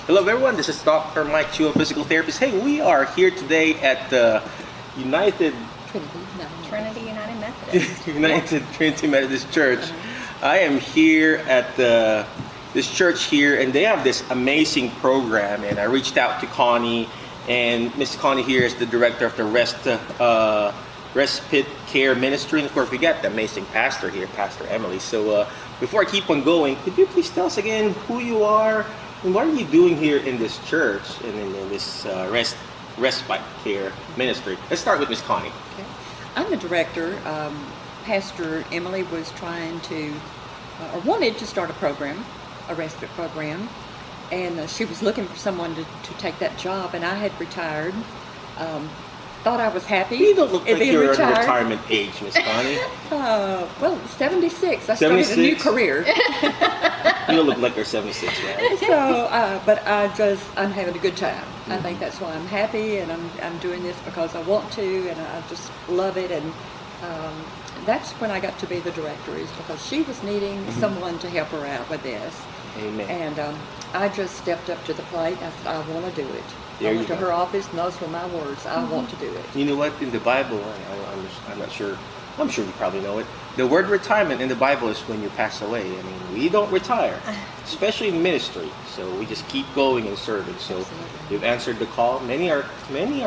Hello everyone, this is Dr. Mike Chu, a physical therapist. Hey, we are here today at the Trinity United Methodist. Trinity Methodist Church. I am here at this church here, and they have this amazing program, and I reached out to Connie, and Miss Connie here is the director of the Respite Care Ministry, and of course we got the amazing pastor here, Pastor Emily. So before I keep on going, could you please tell us again who you are and what are you doing here in this church and in this Respite Care Ministry? Let's start with Miss Connie. Okay. I'm the director. Pastor Emily was trying to, or wanted to start a program, a respite program, and she was looking for someone to take that job, and I had retired. Thought I was happy. You don't look like you're retired. in retirement age, Miss Connie. Well, 76. I 76? started a new career. You don't look like you're 76, right? So, but I'm having a good time. I think that's why I'm happy, and I'm doing this because I want to, and I just love it. And that's when I got to be the director, is because she was needing someone to help her out with this. Amen. And I just stepped up to the plate. I said, I want to do it. There I you went to go. her office, and those were my words. I want to do it. You know what? In the Bible, I'm not sure. I'm sure you probably know it. The word retirement in the Bible is when you pass away. I mean, we don't retire, especially in ministry. So we just keep going and serving. So Absolutely. you've answered the call. Many are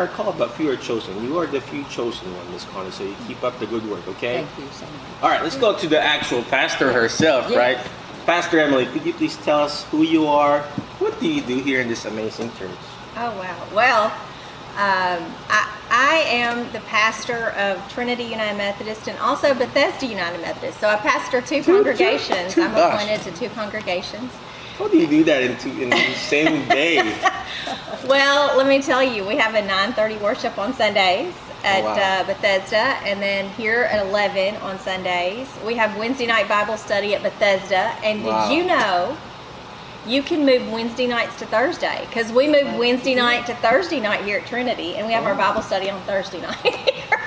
called, but few are chosen. You are the few chosen one, Miss Connie. So you keep up the good work, okay? Thank you so much. All right, let's go to the actual pastor herself, Yes. right? Pastor Emily, could you please tell us who you are? What do you do here in this amazing church? Oh, wow. Well, I am the pastor of Trinity United Methodist and also Bethesda United Methodist. So I pastor two congregations. I'm appointed to two congregations. How do you do that in the same day? Well, let me tell you, we have a 9:30 worship on Sundays at Wow. Bethesda, and then here at 11 on Sundays. We have Wednesday night Bible study at Bethesda. And Wow. did you know you can move Wednesday nights to Thursday? Because we move Wednesday night to Thursday night here at Trinity, and we have our Bible study on Thursday night here.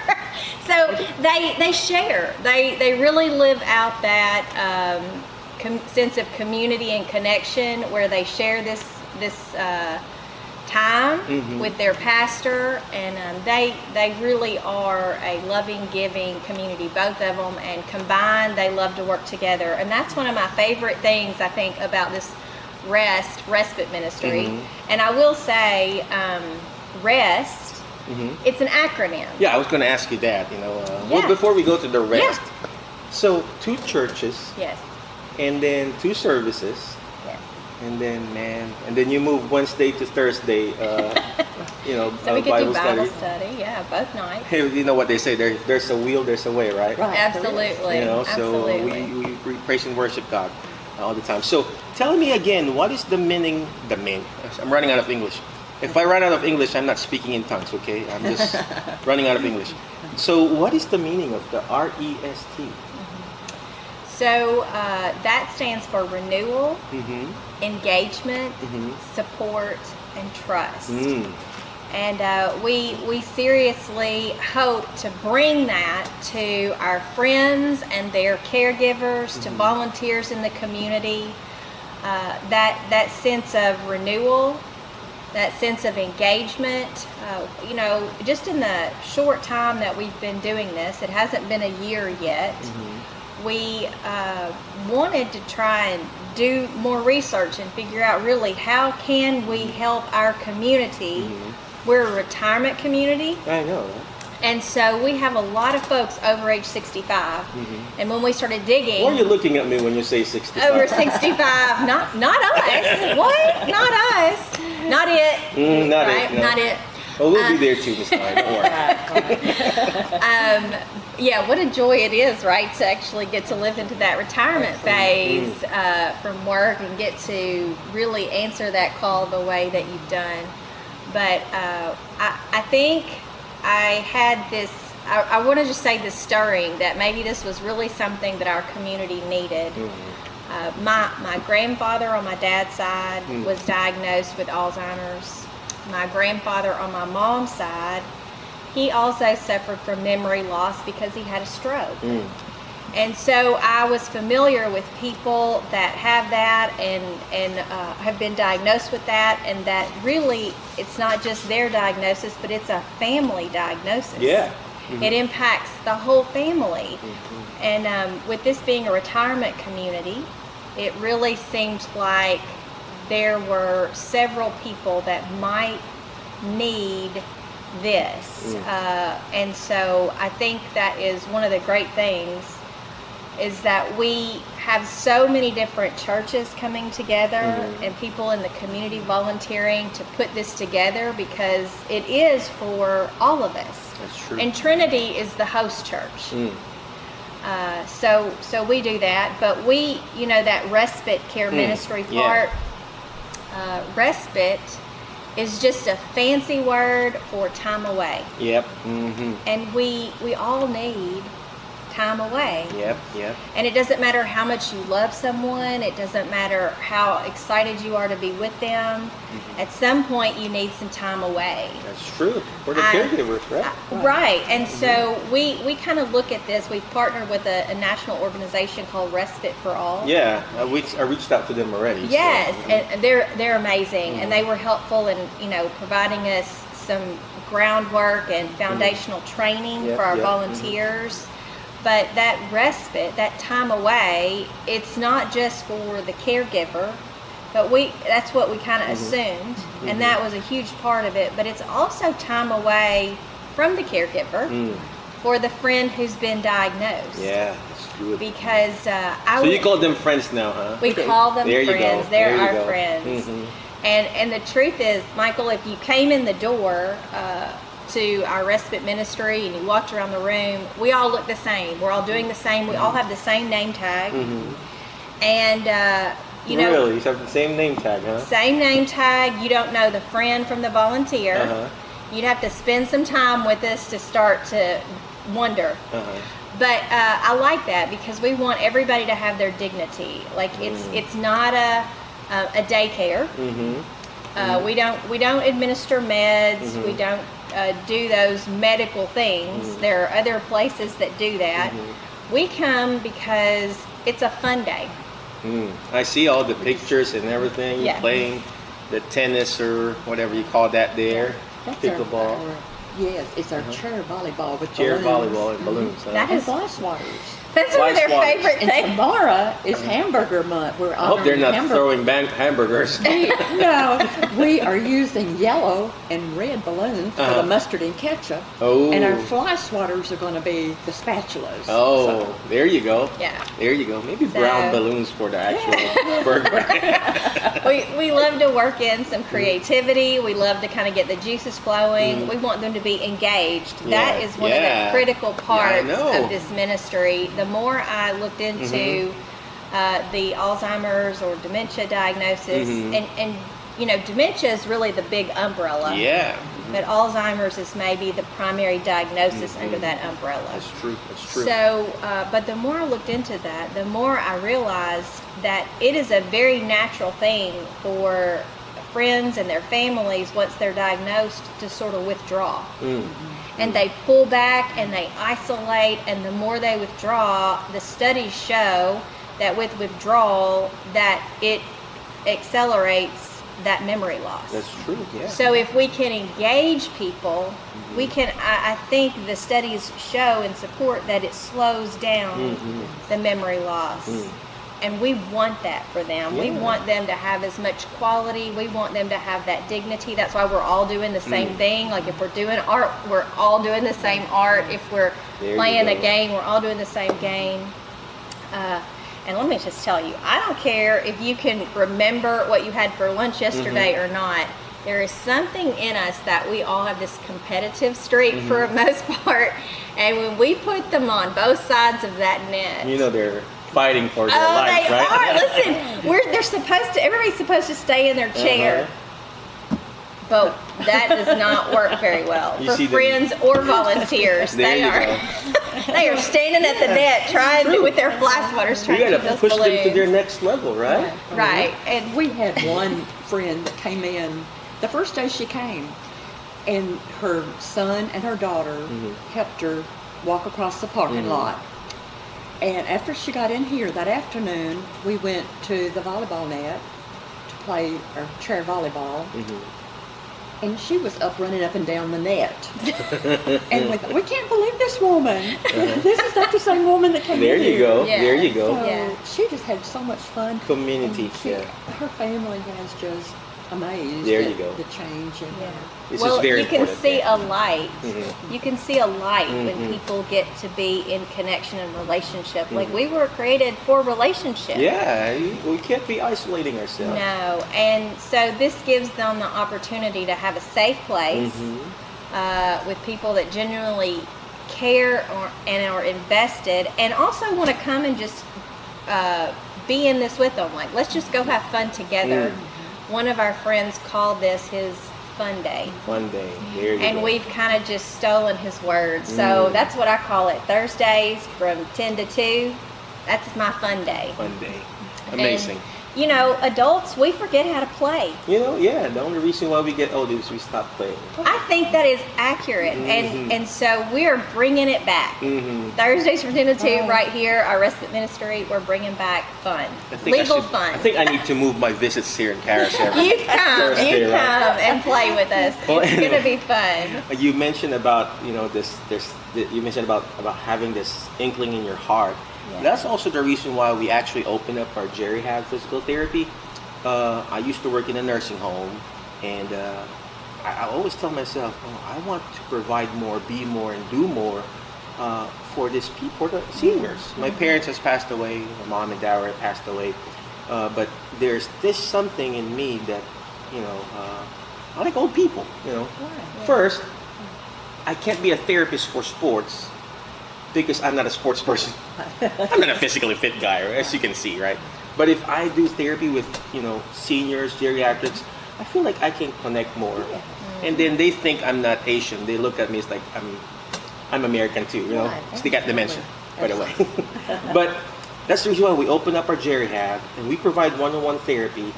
So they share. They really live out that sense of community and connection, where they share this time with their pastor, and they really are a loving, giving community, both of them, and combined they love to work together. And that's one of my favorite things, I think, about this respite ministry. And I will say, REST, it's an acronym. Yeah, I was going to ask you that. Well, Yeah. before we go to the rest, so 2 churches, Yes. and then 2 services, Yes. and then you move Wednesday to Thursday. So we could Bible do Bible study. study, both nights. Hey, you know what they say? There's a will, there's a way, right? Right. Absolutely. So Absolutely. we praise and worship God all the time. So tell me again, what is the meaning? I'm running out of English. If I run out of English, I'm not speaking in tongues, okay? I'm just running out of English. So what is the meaning of the REST? So that stands for renewal, engagement, support, and trust. And we seriously hope to bring that to our friends and their caregivers, to volunteers in the community. That sense of renewal, that sense of engagement. Just in the short time that we've been doing this, it hasn't been a year yet. We wanted to try and do more research and figure out really how can we help our community. We're a retirement community. I know, right? And so we have a lot of folks over age 65. And when we started digging, Why are you looking at me when you say 65? over 65, not us. What? Not us. Not it. Not right? it. No. Not it. Well, we'll be there too, Miss Connie. Don't worry. What a joy it is, right, to actually get to live into that retirement phase from work and get to really answer that call the way that you've done. But I think I had this, I want to just say this stirring that maybe this was really something that our community needed. My grandfather on my dad's side was diagnosed with Alzheimer's. My grandfather on my mom's side, he also suffered from memory loss because he had a stroke. And so I was familiar with people that have that and have been diagnosed with that, and that really it's not just their diagnosis, but it's a family diagnosis. Yeah. It impacts the whole family. And with this being a retirement community, it really seemed like there were several people that might need this. And so I think that is one of the great things, is that we have so many different churches coming together and people in the community volunteering to put this together, because it is for all of us. That's true. And Trinity is the host church. So we do that, but we, that respite care ministry part, respite is just a fancy word for time away. Yep. And we all need time away. Yep. And it doesn't matter how much you love someone, it doesn't matter how excited you are to be with them. At some point you need some time away. That's true. We're the caregivers, right? Right. And so we kind of look at this. We've partnered with a national organization called Respite for All. Yeah, I reached out to them already. Yes, so. and they're amazing, and they were helpful in providing us some groundwork and foundational training for our volunteers. But that respite, that time away, it's not just for the caregiver, but that's what we kind of assumed, and that was a huge part of it. But it's also time away from the caregiver for the friend who's been diagnosed. Yeah, that's good. Because so you call them friends now, huh? We call them there friends. You go. They're there you our go. friends. And the truth is, Michael, if you came in the door to our respite ministry and you walked around the room, we all look the same. We're all doing the same. We all have the same name tag. And really, you have the same name tag, huh? Same name tag. You don't know the friend from the volunteer. You'd have to spend some time with us to start to wonder. But I like that, because we want everybody to have their dignity. Like it's not a daycare. We don't administer meds. We don't do those medical things. There are other places that do that. We come because it's a fun day. I see all the pictures and everything. Yeah. Playing the tennis or whatever you call that there. That's Pickleball. Yes, it's our chair volleyball with Chair balloons. volleyball and balloons. Huh? That And is fly swatters. That's one of their Fly favorite And things. tomorrow is hamburger month. We're I hope they're honoring not hamburger. throwing hamburgers. No, we are using yellow and red balloons for the mustard and ketchup. Oh. And our fly swatters are going to be the spatulas. Oh, So, there you go. Yeah. There you go. Maybe brown balloons for the actual burger. We love to work in some creativity. We love to kind of get the juices flowing. We want them to be engaged. That is one of the critical parts of this ministry. The more I looked into the Alzheimer's or dementia diagnosis, and dementia is really the big umbrella. Yeah. But Alzheimer's is maybe the primary diagnosis under that umbrella. That's true. That's true. So, but the more I looked into that, the more I realized that it is a very natural thing for friends and their families, once they're diagnosed, to sort of withdraw. And they pull back and they isolate, and the more they withdraw, the studies show that with withdrawal, that it accelerates that memory loss. That's true. Yeah. So if we can engage people, we can, I think the studies show and support that it slows down the memory loss. And we want that for them. We want them to have as much quality. We want them to have that dignity. That's why we're all doing the same thing. Like if we're doing art, we're all doing the same art. If we're playing a game, we're all doing the same game. And let me just tell you, I don't care if you can remember what you had for lunch yesterday or not. There is something in us that we all have this competitive streak for the most part. And when we put them on both sides of that net, they're fighting for their lives, they right? are. Listen, everybody's supposed to stay in their chair. But that does not work very well You for see them- friends or volunteers. There They you are go. they are standing at the net trying to, with their fly swatters, You trying to gotta keep push those them to balloons. their next level, right? Right. And we had one friend that came in the first day she came, and her son and her daughter helped her walk across the parking lot. And after she got in here that afternoon, we went to the volleyball net to play our chair volleyball. And she was up running up and down the net. And we thought, we can't believe this woman. This is not the same woman that came There in you here. go. Yeah. There you go. So Yeah. she just had so much fun. Community, And her family has just amazed There at you go. the change. And, Yeah. This well, is very you can important, see yeah. a light. You can see a light when people get to be in connection and relationship. Like we were created for relationship. Yeah, we can't be isolating ourselves. No, and so this gives them the opportunity to have a safe place with people that genuinely care and are invested, and also want to come and just be in this with them. Like, let's just go have fun together. One of our friends called this his fun day. Fun day. There you go. And we've kind of just stolen his words. So that's what I call it. Thursdays from 10 to 2, that's my fun day. Fun day. Amazing. And, you know, adults, we forget how to play. You know, yeah, the only reason why we get older is we stop playing. I think that is accurate. And so we're bringing it back. Thursdays from 10 to 2 right here, our respite ministry, we're bringing back fun. Legal fun. I think I need to move my visits here in Paris every You come Thursday, right? and play with us. Well, It's anyway. going to be fun. You mentioned about, you know, you mentioned about having this inkling in your heart. Yeah. That's also the reason why we actually opened up our Rehab physical therapy. I used to work in a nursing home, and I always tell myself, I want to provide more, be more, and do more for this people, for the seniors. My parents has passed away, my mom and dad have passed away, but there's this something in me that, you know, I like old people, you know. Yeah. First, I can't be a therapist for sports because I'm not a sports person. I'm not a physically fit guy, as you can see, right? But if I do therapy with, you know, seniors, geriatrics, I feel like I can connect more. And then they think I'm not Asian. They look at me as like I'm American too, you know. Right. So they got dementia, by the way. But that's the reason why we open up our Rehab, and we provide one-on-one therapy.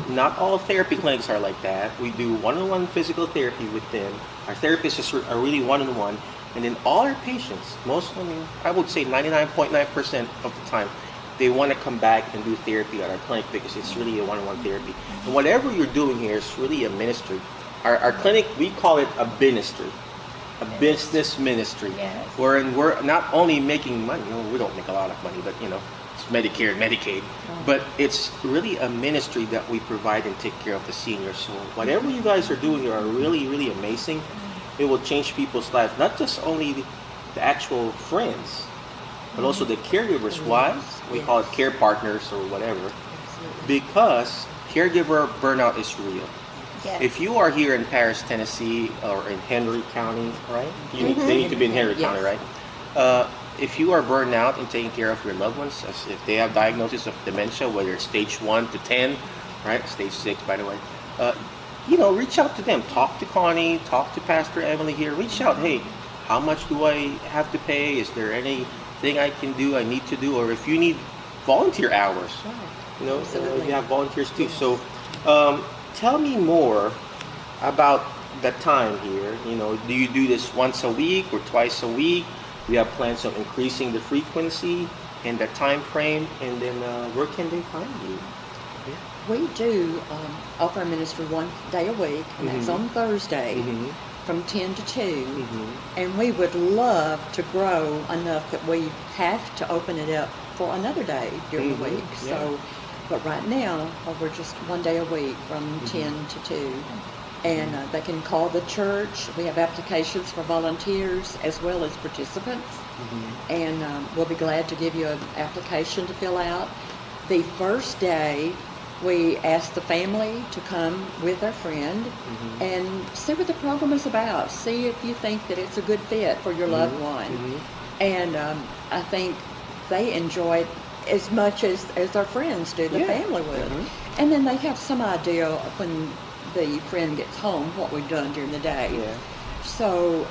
Not all therapy clinics are like that. We do one-on-one physical therapy with them. Our therapists are really one-on-one. And then all our patients, I would say 99.9% of the time, they want to come back and do therapy at our clinic because it's really a one-on-one therapy. And whatever you're doing here is really a ministry. Our clinic, we call it a ministry, a business ministry. Yes. Wherein we're not only making money, you know, we don't make a lot of money, but, you know, it's Medicare and Medicaid. But it's really a ministry that we provide and take care of the seniors. So whatever you guys are doing here are really, really amazing. It will change people's lives, not just only the actual friends, but also the caregivers' wives. We call it care partners or whatever, because caregiver burnout is real. Yes. If you are here in Paris, Tennessee, or in Henry County, right? They need to be in Henry County, right? If you are burned out and taking care of your loved ones, as if they have diagnosis of dementia, whether it's stage 1 to 10, right? Stage 6, by the way. You know, reach out to them. Talk to Connie, talk to Pastor Emily here. Reach out. Hey, how much do I have to pay? Is there anything I can do, I need to do? Or if you need volunteer hours, you know, you have volunteers too. So tell me more about the time here. You know, do you do this once a week or twice a week? We have plans on increasing the frequency and the time frame. And then where can they find you? We do offer ministry one day a week, and that's on Thursday from 10 to 2. And we would love to grow enough that we have to open it up for another day during the week. So, but right now, we're just one day a week from 10 to 2. And they can call the church. We have applications for volunteers as well as participants. And we'll be glad to give you an application to fill out. The first day, we ask the family to come with their friend and see what the program is about. See if you think that it's a good fit for your loved one. And I think they enjoy it as much as their friends do, the family would. And then they have some idea of when the friend gets home what we've done during the day. So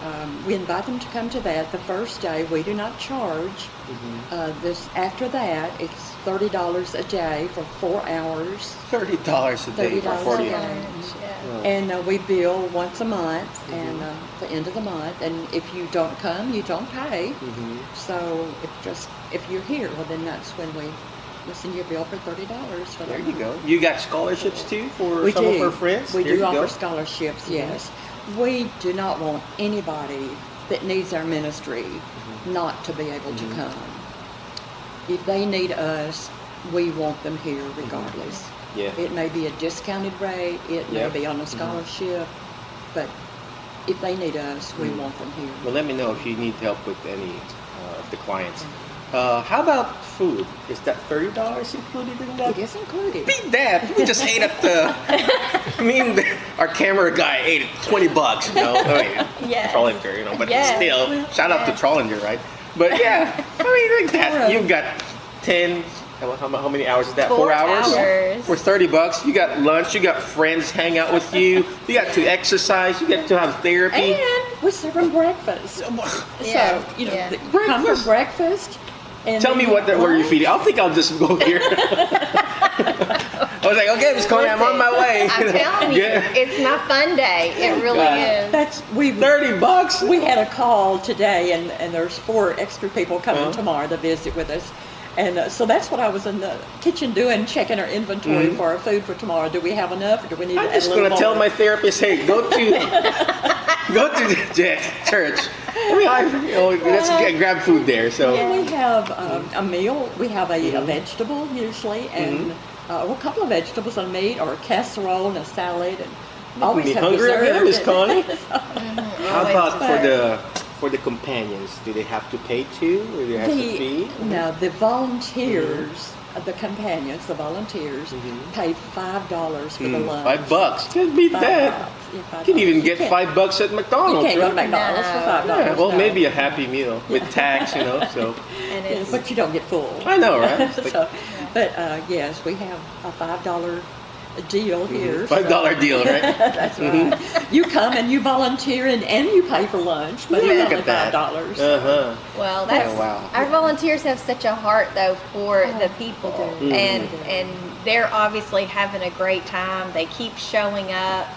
we invite them to come to that. The first day, we do not charge. After that, it's $30 a day for 4 hours. $30 a day for $30 40 a hours. day. Yeah. And we bill once a month, and the end of the month. And if you don't come, you don't pay. So if you're here, well, then that's when we send you a bill for $30 for There that you month. go. You got scholarships too for We some do. of our friends? We There do you offer go. scholarships, yes. We do not want anybody that needs our ministry not to be able to come. If they need us, we want them here regardless. Yeah. It may be a discounted rate, it may Yep. be on a scholarship, but if they need us, we want them here. Well, let me know if you need help with any of the clients. How about food? Is that $30 included in that? It is included. Beat that! We just ate at the. Our camera guy ate $20, you know. I mean, Yes. Trollinger, you know, but Yes. still, shout out to Trollinger, right? But yeah, I mean, like that. You've got 10. How many hours is that? 4 hours? hours. For $30, you got lunch. You got friends hang out with you. You got to exercise. You get to have therapy. And we serve them breakfast. Yeah, So, you know, yeah. come for breakfast. And Tell me then where you're feeding. I think I'll just go here. I was like, okay, Miss Connie, I'm on my way. I'm telling you, Yeah. it's my fun day. It really God. is. $30. We had a call today, and there's 4 extra people coming tomorrow to visit with us. And so that's what I was in the kitchen doing, checking our inventory for our food for tomorrow. Do we have enough, or do we need to I'm add just a little going to tell more? my therapist, hey, go to the church. Let's grab food there. So We have a meal. We have a vegetable usually, and a couple of vegetables and meat, or a casserole and a salad, and always be have hungry dessert. again, Miss Connie. How Always about for the companions? Do they have to pay too, or do they have to fee? No, the volunteers, the companions, the volunteers, pay $5 for the lunch. $5. Can't beat that. Yeah, $5. You can even get can't- $5 at You McDonald's. can't go to right? McDonald's for $5. Yeah, well, no. maybe a Happy Meal with tax, you know. So And Yeah, it's but you don't get full. I know, right? But yes, we have a $5 deal here. so- $5 deal, right? That's right. You come and you volunteer and you pay for lunch, but Yeah, it's look only at that. $5. well, that's wow. our volunteers have such a heart though for the people, and they're obviously having a great time. They keep showing up.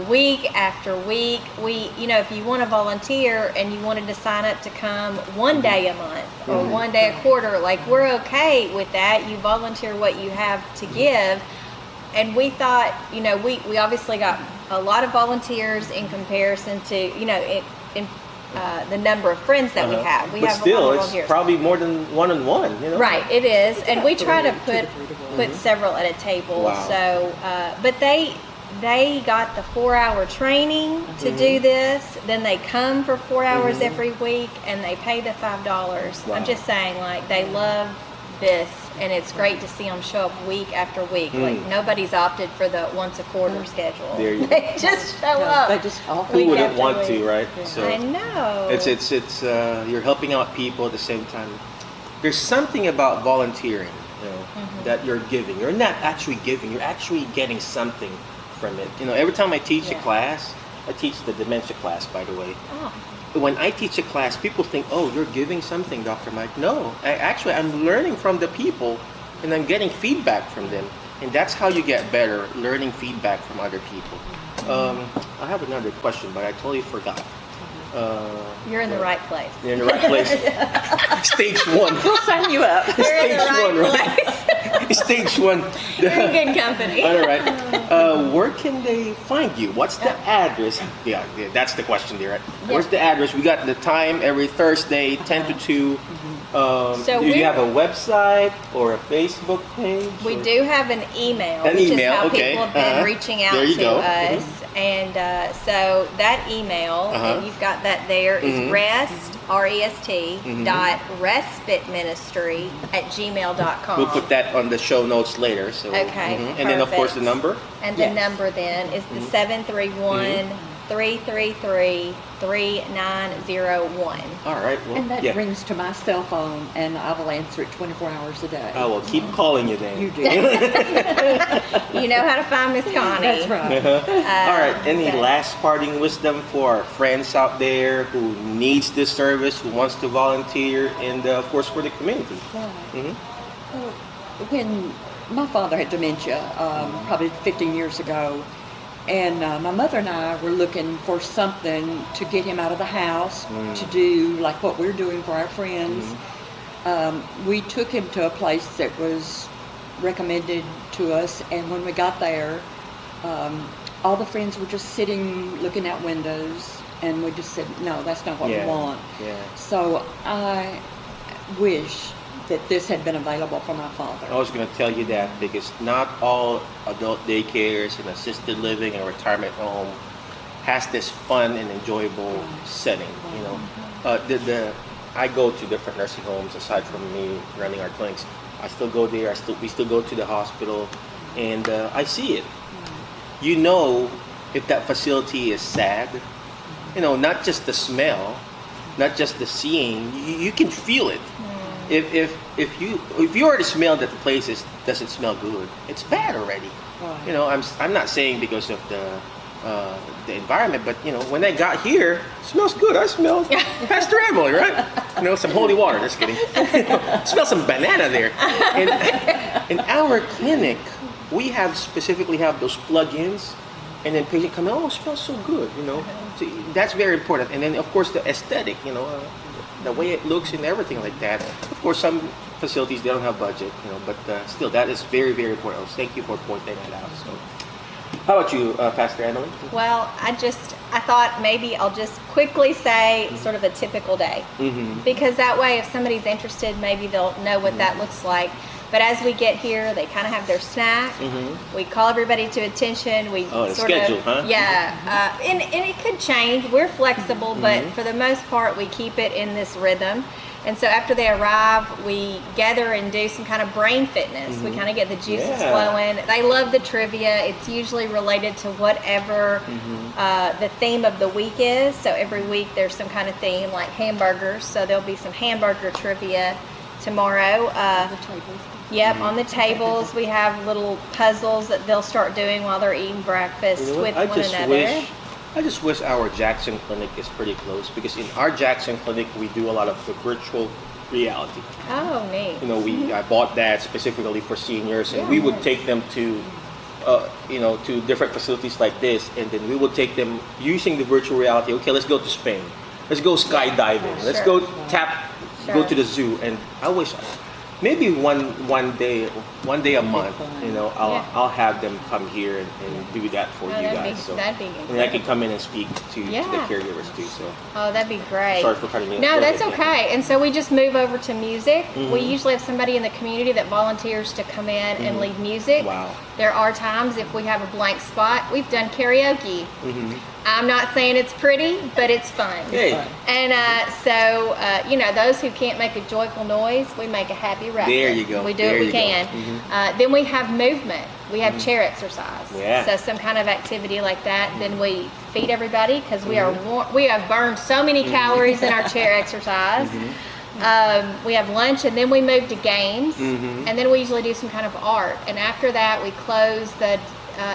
Week after week, if you want to volunteer and you wanted to sign up to come one day a month or one day a quarter, like we're okay with that. You volunteer what you have to give. And we thought, we obviously got a lot of volunteers in comparison to, in the number of friends that we have. We But have still, a lot of it's volunteers. probably more than one on one, you know? Right, it is, and we try to 2 put to 3 to 1. put several at a table. Wow. So, but they got the 4-hour training to do this. Then they come for 4 hours every week, and they pay the $5. Wow. I'm just saying, like they love this, and it's great to see them show up week after week. Like nobody's opted for the once a quarter schedule. There you go. They just show up. They just offer. Who Week wouldn't after want week. to, right? Yeah. So I know. it's you're helping out people at the same time. There's something about volunteering, that you're giving. You're not actually giving. You're actually getting something from it. Every time I teach a class, I teach the dementia class, by the way. Oh. When I teach a class, people think, "Oh, you're giving something, Dr. Mike." No, I'm learning from the people, and I'm getting feedback from them, and that's how you get better, learning feedback from other people. I have another question, but I totally forgot. You're in the right place. You're in the right place. Stage 1. We'll sign you up. You're in the Stage right 1, right? place. Stage 1. You're in good company. All right. Where can they find you? What's the address? Yeah, that's the question there, right? Yeah. Where's the address? We got the time every Thursday, 10 to 2. So do you we're- have a website or a Facebook page? We or- do have an email, An which email, is how okay. people have been Uh-huh. reaching out There you to go. us. And so that email, and you've got that there, is rest, R-E-S-T, dot respiteministry@gmail.com. We'll put that on the show notes later. So. Okay, And then, of course, perfect. the number? And the number then is the 333-3901. All right. Well, And that yeah. rings to my cell phone, and I will answer it 24 hours a day. I will keep calling you then. You do. You know how to find Miss Connie. That's right. All right. Any so- last parting wisdom for our friends out there who needs this service, who wants to volunteer, and of course for the community? Right. Mhm. Well, when my father had dementia, probably 15 years ago, and my mother and I were looking for something to get him out of the house, to do like what we're doing for our friends. We took him to a place that was recommended to us, and when we got there, all the friends were just sitting looking out windows, and we just said, no, that's not what we want. Yeah. So I wish that this had been available for my father. I was going to tell you that because not all adult daycares and assisted living and retirement home has this fun and enjoyable setting. You know, I go to different nursing homes aside from me running our clinics. I still go there. We still go to the hospital, and I see it. You know, if that facility is sad, you know, not just the smell, not just the seeing, you can feel it. If you already smell that the place doesn't smell good, it's bad already. Right. You know, I'm not saying because of the environment, but you know, when I got here, it smells good. I smell Pastor Emily, right? You know, some holy water. Just kidding. Smell some banana there. And in our clinic, we specifically have those plug-ins, and then patient come in, oh, it smells so good. You know, so that's very important. And then of course the aesthetic. You know. The way it looks and everything like that. Of course, some facilities, they don't have budget, you know, but still, that is very, very important. Thank you for pointing that out. So, how about you, Pastor Emily? Well, I thought maybe I'll just quickly say sort of a typical day. Because that way, if somebody's interested, maybe they'll know what that looks like. But as we get here, they kind of have their snack. We call everybody to attention. We the sort schedule, of, huh? Yeah, and it could change. We're flexible, but for the most part, we keep it in this rhythm. And so after they arrive, we gather and do some kind of brain fitness. We kind of get the juices flowing. They love the trivia. It's usually related to whatever the theme of the week is. So every week there's some kind of theme, like hamburgers. So there'll be some hamburger trivia tomorrow. Yep, on the tables we have little puzzles that they'll start doing while they're eating breakfast You know what? with one another. I just wish our Jackson clinic is pretty close, because in our Jackson clinic we do a lot of the virtual reality. Oh, neat. You know, I bought that specifically for seniors, and we would take them to you know, to different facilities like this, and then we would take them using the virtual reality. Okay, let's go to Spain. Let's go skydiving. Let's go go to the zoo. And I wish maybe one day a month, you know, I'll have them come here and do that for you guys. That'd be and I can come in and speak to the caregivers too. So. Oh, that'd be great. Sorry for cutting you. No, that's okay. And so we just move over to music. We usually have somebody in the community that volunteers to come in and lead music. Wow. There are times if we have a blank spot, we've done karaoke. I'm not saying it's pretty, but it's fun. Hey. And so, you know, those who can't make a joyful noise, we make a happy racket. There you go. We do what we can. Then we have movement. We have chair exercise. Yeah. So some kind of activity like that. Then we feed everybody because we have burned so many calories in our chair exercise. We have lunch, and then we move to games, and then we usually do some kind of art. And after that, we close the.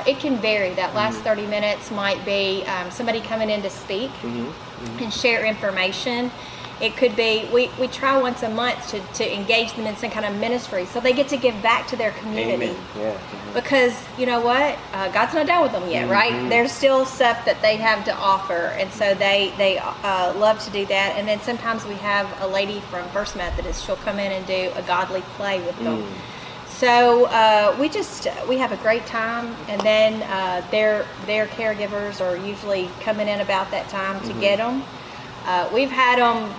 It can vary. That last 30 minutes might be somebody coming in to speak and share information. It could be, we try once a month to engage them in some kind of ministry so they get to give back to their community. Amen. Yeah. Because, you know what, God's not done with them yet, right? There's still stuff that they have to offer, and so they love to do that. And then sometimes we have a lady from First Methodist. She'll come in and do a godly play with them. So we have a great time, and then their caregivers are usually coming in about that time to get them. We've had them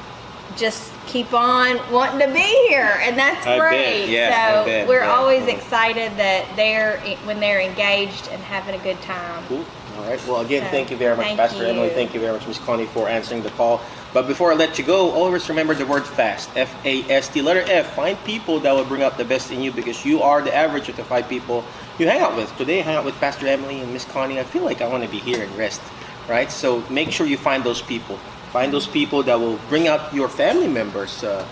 just keep on wanting to be here, and that's great. So we're always excited that when they're engaged and having a good time. Cool. All right. Well, again, thank you very much, Pastor Emily. Thank you very much, Miss Connie, for answering the call. But before I let you go, always remember the word FAST. F-A-S-T. Letter F. Find people that will bring out the best in you, because you are the average of the 5 people you hang out with. Today, I hang out with Pastor Emily and Miss Connie. I feel like I want to be here and rest right? So make sure you find those people. Find those people that will bring out your family members the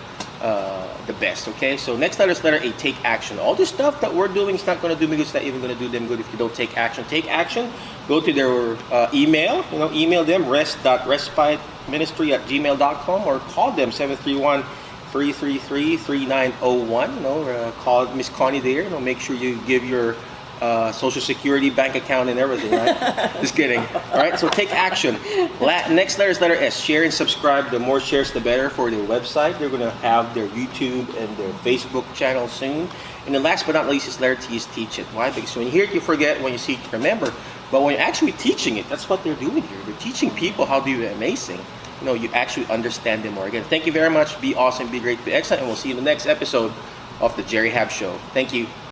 best, okay? So next letter is letter A, take action. All the stuff that we're doing is not going to do me good. It's not even going to do them good if you don't take action. Take action. Go to their email. Email them, rest.respiteministry@gmail.com, or call them, 731-333-3901. Call Miss Connie there. Make sure you give your Social Security, bank account, and everything, right? Just kidding. All right, so take action. Next letter is letter S. Share and subscribe. The more shares, the better for their website. They're going to have their YouTube and their Facebook channel soon. And then last but not least is letter T, is teach it. Why? Because when you hear it, you forget. When you see it, you remember. But when you're actually teaching it, that's what they're doing here. They're teaching people how to do amazing. You actually understand them more. Again, thank you very much. Be awesome, be great, be excellent, and we'll see you in the next episode of the Jerry Hab Show. Thank you.